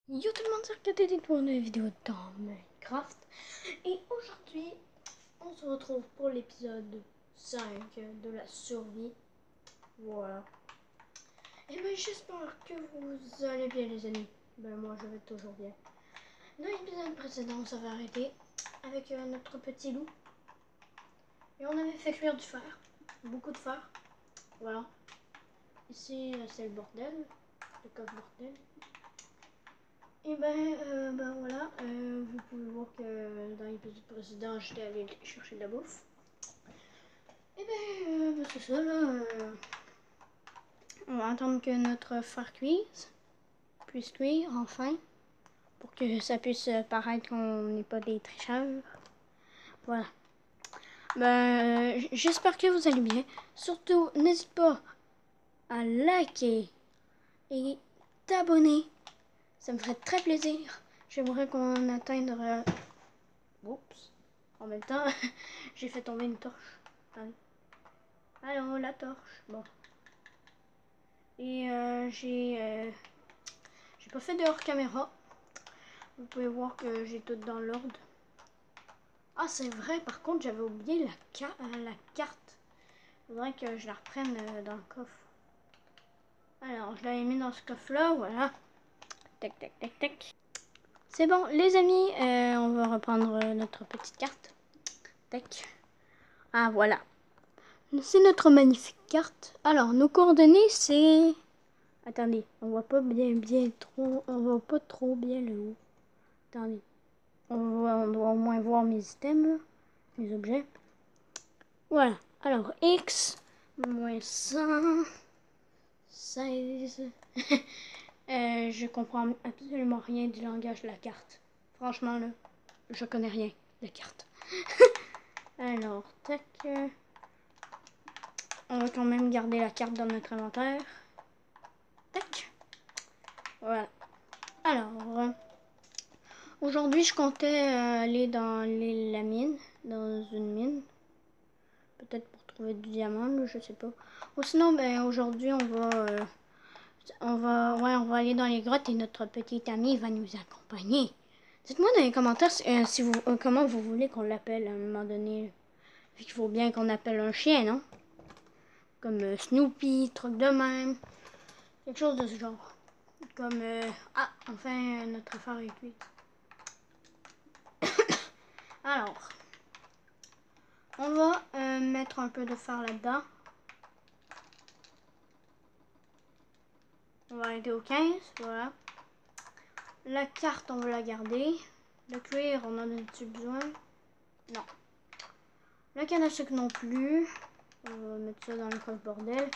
Yo tout le monde, c'est Arcade pour une vidéo dans Minecraft. Et aujourd'hui, on se retrouve pour l'épisode 5 de la survie. Voilà. Et ben j'espère que vous allez bien les amis. Ben moi je vais toujours bien. Dans l'épisode précédent, on s'avait arrêté avec notre petit loup. Et on avait fait cuire du fer. Beaucoup de fer. Voilà. Ici c'est le bordel. Le coffre bordel. Et ben voilà, vous pouvez voir que dans l'épisode précédent, j'étais allé chercher de la bouffe. Et ben c'est ça là. On va attendre que notre fer puisse cuire enfin, pour que ça puisse paraître qu'on n'est pas des tricheurs. Voilà. Ben j'espère que vous allez bien. Surtout, n'hésite pas à liker et t'abonner. Ça me ferait très plaisir. J'aimerais qu'on atteigne... Oups. En même temps, j'ai fait tomber une torche. Alors, la torche. Bon. Et j'ai pas fait de hors caméra. Vous pouvez voir que j'ai tout dans l'ordre. Ah, c'est vrai. Par contre, j'avais oublié la carte. Faudrait que je la reprenne dans le coffre. Alors, je l'avais mis dans ce coffre-là. Voilà. Tac, tac, tac, tac. C'est bon, les amis. On va reprendre notre petite carte. Tac. Ah, voilà. C'est notre magnifique carte. Alors, nos coordonnées, c'est... Attendez, on voit pas on voit pas trop bien le haut. Attendez, on doit au moins voir mes items, là, mes objets. Voilà, alors X, moins 100, 16. Je comprends absolument rien du langage de la carte. Franchement, là, je connais rien de la carte. Alors, tac. On va quand même garder la carte dans notre inventaire. Tac. Voilà. Alors, aujourd'hui, je comptais aller dans la mine, dans une mine. Peut-être pour trouver du diamant, là, je sais pas. Ou sinon, ben, aujourd'hui, on va aller dans les grottes et notre petit ami va nous accompagner. Dites-moi dans les commentaires si vous, comment vous voulez qu'on l'appelle à un moment donné. Il faut bien qu'on appelle un chien, non? Comme Snoopy, truc de même. Quelque chose de ce genre. Comme, ah, enfin, notre affaire est cuite. Alors, on va mettre un peu de fer là-dedans. On va arrêter au 15, voilà. La carte, on va la garder. Le cuir, on en a-tu besoin? Non. La canne à sucre non plus. On va mettre ça dans le coffre bordel.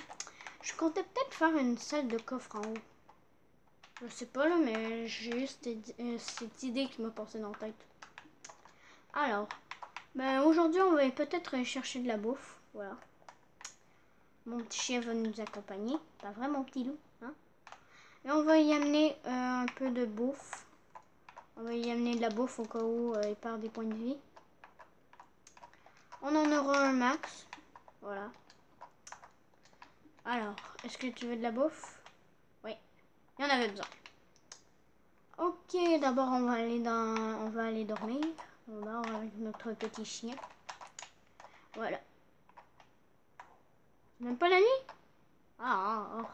Je comptais peut-être faire une salle de coffre en haut. Je sais pas là, mais j'ai eu cette idée qui m'a passé dans la tête. Alors, ben aujourd'hui, on va peut-être aller chercher de la bouffe. Voilà. Mon petit chien va nous accompagner. Pas vrai, mon petit loup, hein? Et on va y amener un peu de bouffe. On va y amener de la bouffe au cas où il perd des points de vie. On en aura un max. Voilà. Alors, est-ce que tu veux de la bouffe? Oui, il y en avait besoin. Ok, d'abord on va aller dormir. On dort avec notre petit chien. Voilà. Même pas la nuit? Ah.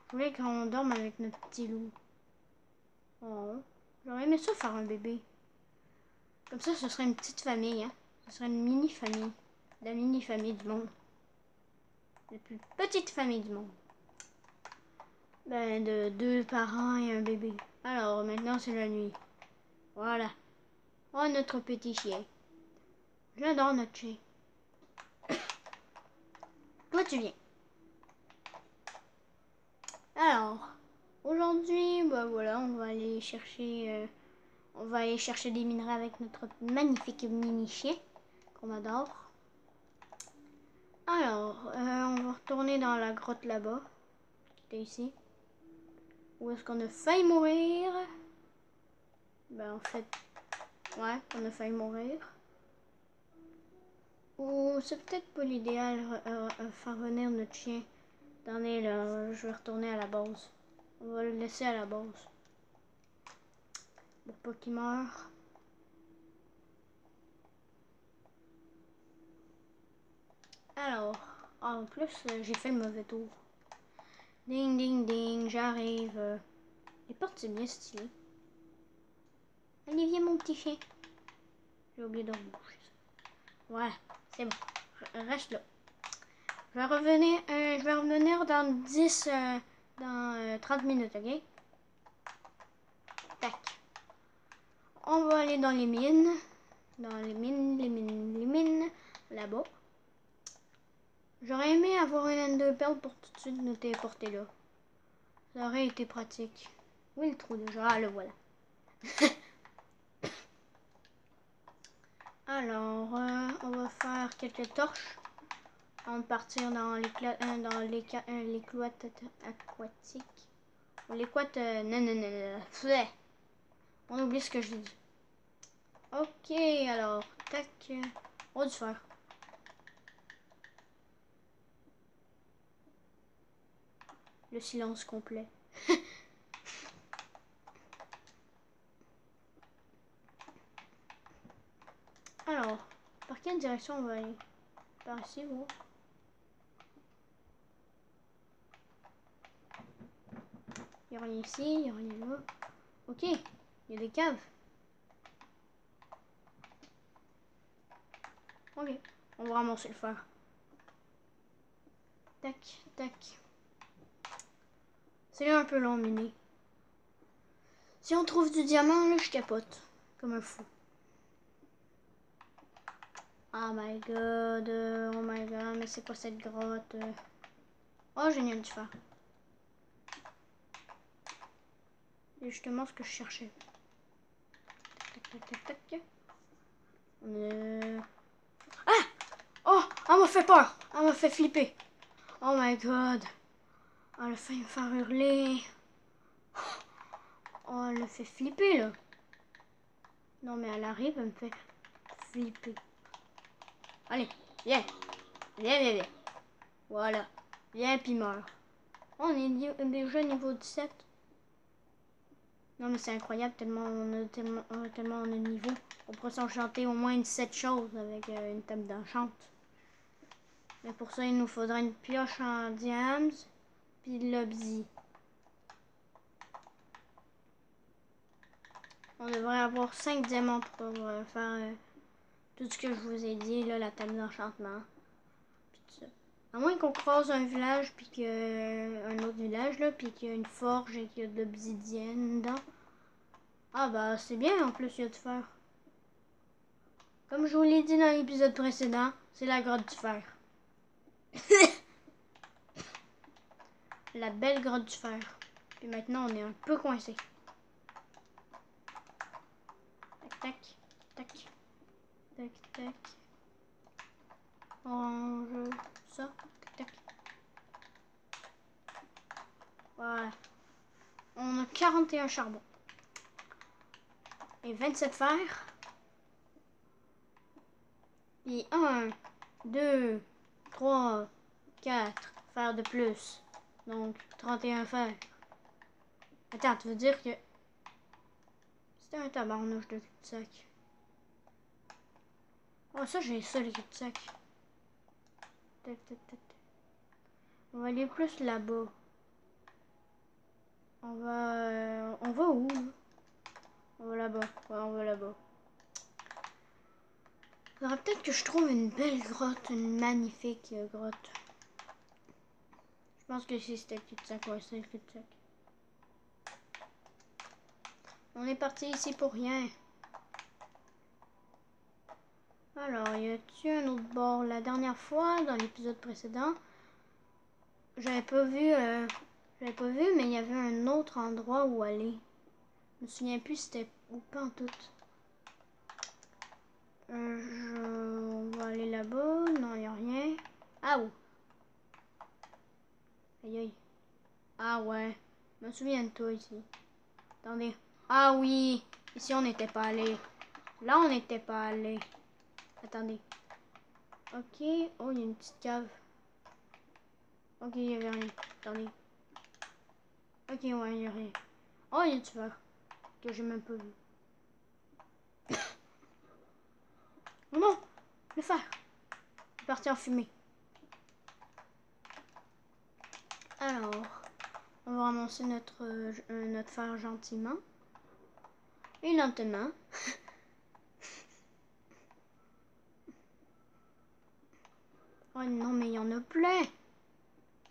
Je voulais qu'on dorme avec notre petit loup. Oh, j'aurais aimé ça faire un bébé. Comme ça, ce serait une petite famille, hein. Ce serait une mini-famille. La mini-famille du monde. La plus petite famille du monde. Ben, de 2 parents et un bébé. Alors, maintenant, c'est la nuit. Voilà. Oh, notre petit chien. J'adore notre chien. Toi, tu viens. Alors, aujourd'hui, ben voilà, on va aller chercher des minerais avec notre magnifique mini chien qu'on adore. Alors, on va retourner dans la grotte là-bas, qui est ici. Où est-ce qu'on a failli mourir? Ben en fait, ouais, on a failli mourir. Ou c'est peut-être pas l'idéal faire venir notre chien. Attendez là, je vais retourner à la base. On va le laisser à la base. Pour pas qu'il meure. Alors, en plus, j'ai fait le mauvais tour. Ding, ding, ding, j'arrive. Les portes, c'est bien stylé. Allez, viens, mon petit chien. J'ai oublié de reboucher ça. Voilà, c'est bon. Reste là. Je vais revenir dans 30 minutes, ok? Tac. On va aller dans les mines. Dans les mines. Là-bas. J'aurais aimé avoir une Ender Pearl pour tout de suite nous téléporter là. Ça aurait été pratique. Où est le trou déjà? Ah, le voilà. Alors, on va faire quelques torches avant de partir dans les cloîtres aquatiques. Les cloîtres... non. On oublie ce que je dis. Ok, alors, tac. On va du fer. Le silence complet. Alors, par quelle direction on va aller? Par ici, ou? Il n'y a rien ici, il n'y a rien là. Ok, il y a des caves. Ok, on va ramasser le fer. Tac, tac. C'est un peu long, mini. Si on trouve du diamant, là, je capote. Comme un fou. Oh my god, mais c'est quoi cette grotte? Oh, génial du fer. C'est justement ce que je cherchais. Tac, tac, tac, tac. Ah! Oh! Elle m'a fait peur! Elle m'a fait flipper! Oh my god! Elle a failli me faire hurler! Oh, elle a fait flipper, là! Non, mais elle arrive, elle me fait flipper. Allez, viens! Viens! Voilà. Viens, puis meurs. Oh, on est déjà niveau 17. Non, mais c'est incroyable, tellement on a de niveau. On pourrait s'enchanter au moins 17 choses avec une table d'enchant. Mais pour ça, il nous faudra une pioche en diams, puis de l'obsi. On devrait avoir 5 diamants pour faire tout ce que je vous ai dit, là, la table d'enchantement. À moins qu'on croise un village, puis un autre village, là, puis qu'il y a une forge et qu'il y a de l'obsidienne dedans. Ah bah c'est bien, en plus il y a de fer. Comme je vous l'ai dit dans l'épisode précédent, c'est la grotte du fer. La belle grotte du fer. Puis maintenant on est un peu coincé. Tac, tac, tac, tac, tac. Orange, ça, tac, tac. Voilà. On a 41 charbons. Et 27 fer. Et 1, 2, 3, 4 fer de plus. Donc 31 fer. Attends, tu veux dire que c'était un tabarnouche de cul-de-sac. Oh, ça, j'ai ça, les cul-de-sac. Tac, tac, tac. On va aller plus là-bas. On va où, là? On va là-bas. Ouais, on va là-bas. Faudra peut-être que je trouve une belle grotte, une magnifique grotte. Je pense que si c'était le cul-de-sac, ouais, c'est le cul-de-sac. On est parti ici pour rien. Alors, y a-t-il un autre bord? La dernière fois, dans l'épisode précédent, j'avais pas vu, mais il y avait un autre endroit où aller. Je me souviens plus c'était où pas en tout. On va aller là-bas. Non, il n'y a rien. Ah, où? Aïe, aïe. Ah, ouais. Je me souviens de toi ici. Attendez. Ah, oui. Ici, on n'était pas allé. Là, on n'était pas allé. Attendez. Ok. Oh, il y a une petite cave. Ok, il n'y avait rien. Attendez. Ok, ouais, il n'y a rien. Oh, il y a du fer. Que j'ai même pas vu. Oh non, le fer est parti en fumée. Alors, on va ramasser notre fer gentiment et lentement. Oh non, mais il y en a plein.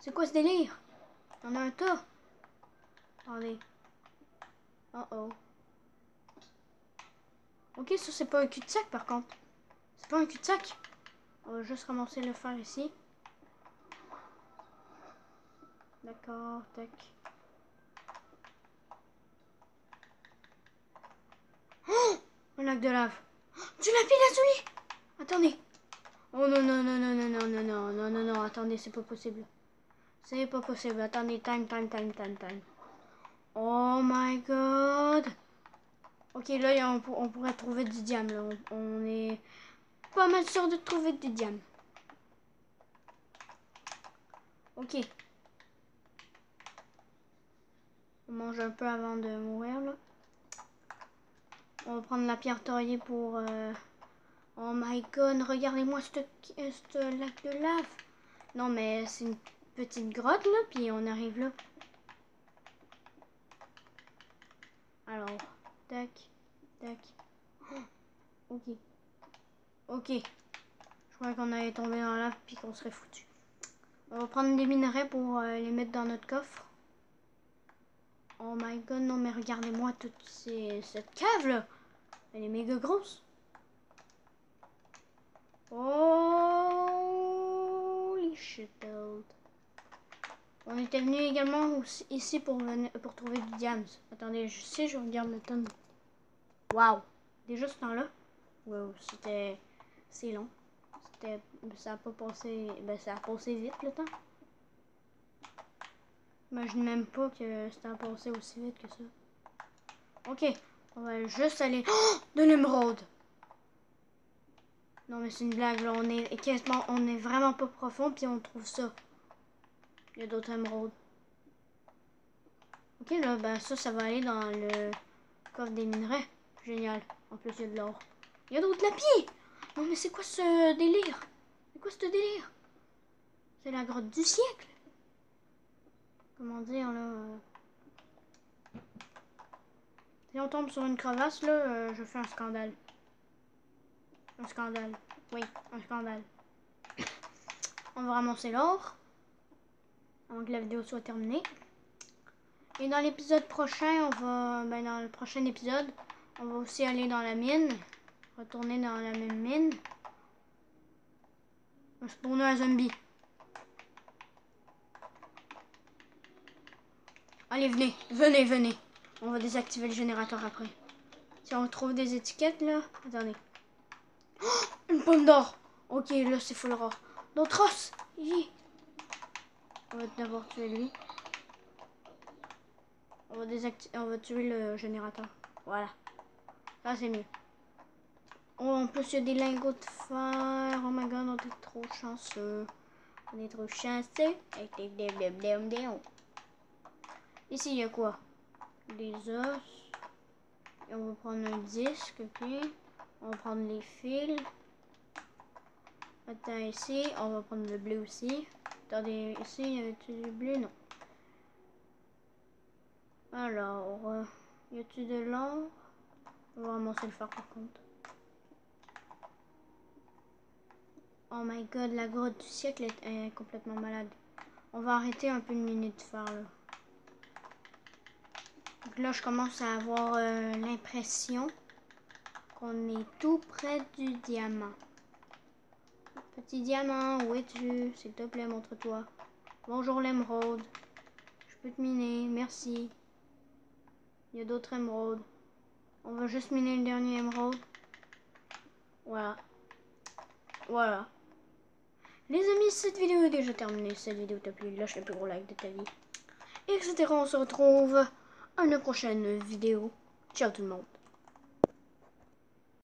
C'est quoi ce délire? Il y en a un tas. Attendez. Oh oh. Ok, ça c'est pas un cul-de-sac par contre. C'est pas un cul-de-sac. On va juste ramasser le fer ici. D'accord, tac. Oh! Un lac de lave. Oh, du lapis lazuli! Attendez. Oh non, non, non, non, non, non, non, non, non, non, non, attendez, c'est pas possible. C'est pas possible. Attendez, time. Oh my god. Ok, là, on pourrait trouver du diamant. Là. On est pas mal sûr de trouver du diamant. Ok. On mange un peu avant de mourir, là. On va prendre la pierre taillée pour... Oh my god, regardez-moi ce lac de lave. Non, mais c'est une petite grotte, là, puis on arrive là. Alors, tac, tac. Oh, ok. Ok. Je croyais qu'on allait tomber dans la lave, puis qu'on serait foutu. On va prendre des minerais pour les mettre dans notre coffre. Oh my god, non, mais regardez-moi cette cave, là. Elle est méga grosse. Holy shit. On était venu également ici pour trouver du diams. Attendez, je regarde le temps. Waouh! Déjà ce temps-là? Wow, c'est long. Ça a pas passé. Ben, ça a passé vite le temps. J'imagine même pas que ça a passé aussi vite que ça. Ok, on va juste aller. Oh! De l'émeraude! Non, mais c'est une blague là. On est vraiment pas profond, puis on trouve ça. Il y a d'autres émeraudes. Ok, là, ben ça va aller dans le coffre des minerais. Génial. En plus, il y a de l'or. Il y a d'autres lapis! Non, mais c'est quoi ce délire? C'est quoi ce délire? C'est la grotte du siècle. Comment dire, là? Si on tombe sur une crevasse, là, je fais un scandale. Un scandale. Oui, un scandale. On va ramasser l'or. Avant que la vidéo soit terminée. Et dans l'épisode prochain, dans le prochain épisode, on va aussi aller dans la mine. Retourner dans la même mine. On va spawner un zombie. Allez, venez. On va désactiver le générateur après. Si on trouve des étiquettes, là... Attendez. Oh, une pomme d'or. Ok, là, c'est full rare. Notre os. On va d'abord tuer lui. On va tuer le générateur. Voilà. Là, c'est mieux. Oh, en plus, il y a des lingots de fer. Oh my god, on est trop chanceux. Ici, il y a quoi? Des os. Et on va prendre un disque, ok. On va prendre les fils. Attends, ici, on va prendre le bleu aussi. Attendez, ici, y a-t-il du bleu? Non. Alors, y a-t-il de l'or? On va ramasser le fer par contre. Oh my god, la grotte du siècle est complètement malade. On va arrêter un peu de miner de fer là. Donc là, je commence à avoir l'impression qu'on est tout près du diamant. Petit diamant, où es-tu? S'il te plaît, montre-toi. Bonjour l'émeraude. Je peux te miner, merci. Il y a d'autres émeraudes. On va juste miner le dernier émeraude. Voilà. Voilà. Les amis, cette vidéo est déjà terminée. Si cette vidéo t'a plu, lâche le plus gros like de ta vie. Etc. On se retrouve à une prochaine vidéo. Ciao tout le monde.